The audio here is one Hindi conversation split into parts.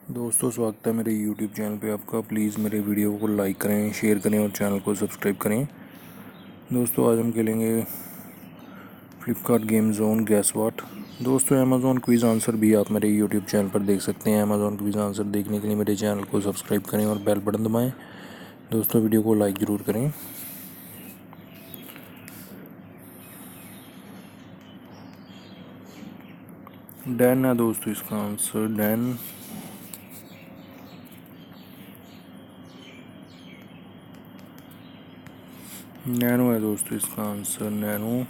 दोस्तों, स्वागत है मेरे YouTube चैनल पे आपका। प्लीज़ मेरे वीडियो को लाइक करें, शेयर करें और चैनल को सब्सक्राइब करें। दोस्तों, आज हम खेलेंगे Flipkart game zone gas what. दोस्तों, अमेज़ॉन क्विज़ आंसर भी आप मेरे YouTube चैनल पर देख सकते हैं। अमेज़ॉन क्विज़ आंसर देखने के लिए मेरे चैनल को सब्सक्राइब करें और बेल बटन दबाएँ। दोस्तों, वीडियो को लाइक ज़रूर करें। डैन है दोस्तों इसका आंसर, डैन। नैनो है दोस्तों इसका आंसर, नैनो।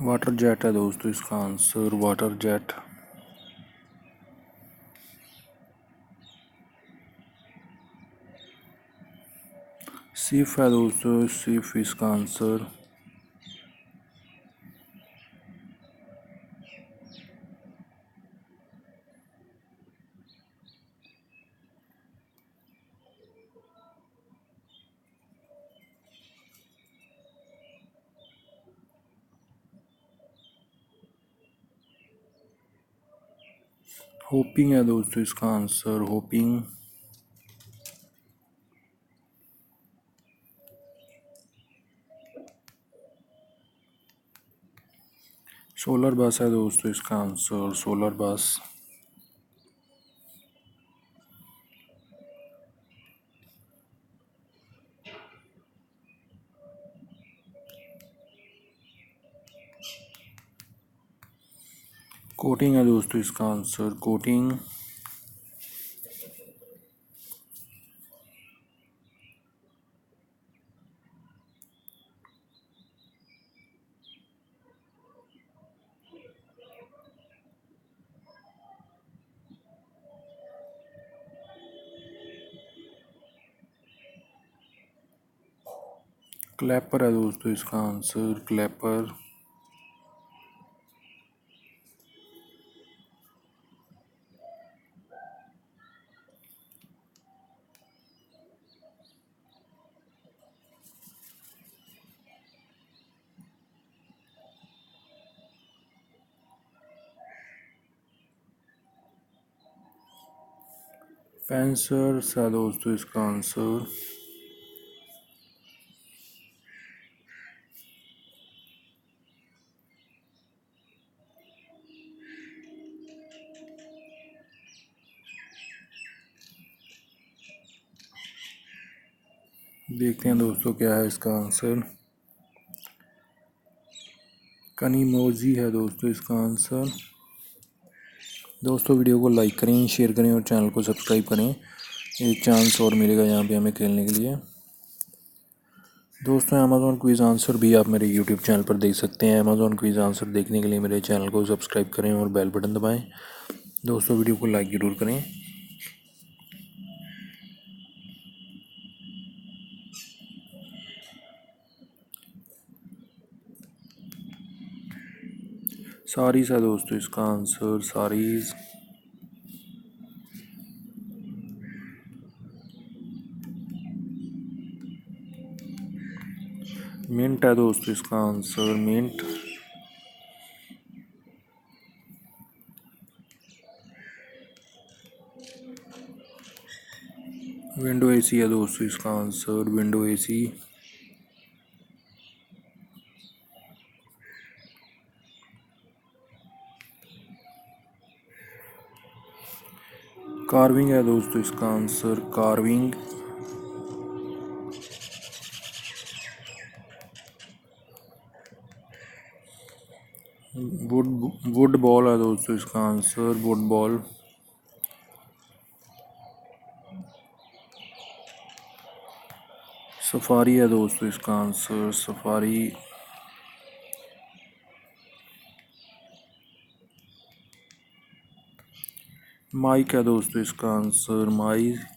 वाटर जेट है दोस्तों इसका आंसर, वाटर जेट। सिफ है दोस्तों, सिफ इसका आंसर। होपिंग है दोस्तों इसका आंसर, होपिंग। सोलर बस है दोस्तों इसका आंसर, सोलर बस। कोटिंग है दोस्तों इसका आंसर, कोटिंग। क्लैपर है दोस्तों इसका आंसर, क्लैपर। फेंसर है दोस्तों इसका आंसर। देखते हैं दोस्तों क्या है इसका आंसर। कनीमोजी है दोस्तों इसका आंसर। दोस्तों, वीडियो को लाइक करें, शेयर करें और चैनल को सब्सक्राइब करें। एक चांस और मिलेगा यहाँ पे हमें खेलने के लिए। दोस्तों, अमेज़ॉन क्विज़ आंसर भी आप मेरे YouTube चैनल पर देख सकते हैं। अमेज़ॉन क्विज़ आंसर देखने के लिए मेरे चैनल को सब्सक्राइब करें और बेल बटन दबाएं। दोस्तों, वीडियो को लाइक ज़रूर करें। सारीज है दोस्तों इसका आंसर, सारीज। मिंट है दोस्तों इसका आंसर, मिंट। विंडो एसी है दोस्तों इसका आंसर, विंडो एसी। कार्विंग है दोस्तों इसका answer, carving. Would would ball है दोस्तों इसका आंसर, वुड बॉल। सफारी है दोस्तों इसका आंसर, सफारी। माइक है दोस्तों इसका आंसर, माइक।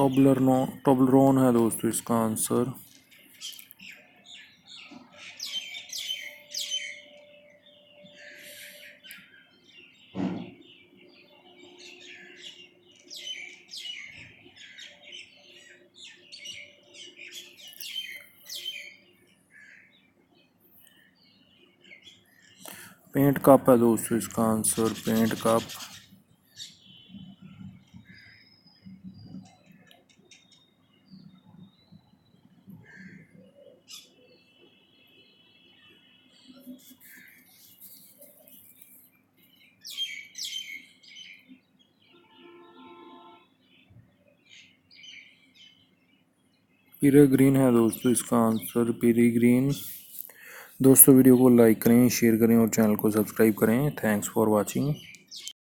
टॉबलरोन है दोस्तों इसका आंसर। पेंट कप है दोस्तों इसका आंसर, पेंट कप। पीरे ग्रीन है दोस्तों इसका आंसर, पीरी ग्रीन। दोस्तों वीडियो को लाइक करें, शेयर करें और चैनल को सब्सक्राइब करें। Thanks for watching.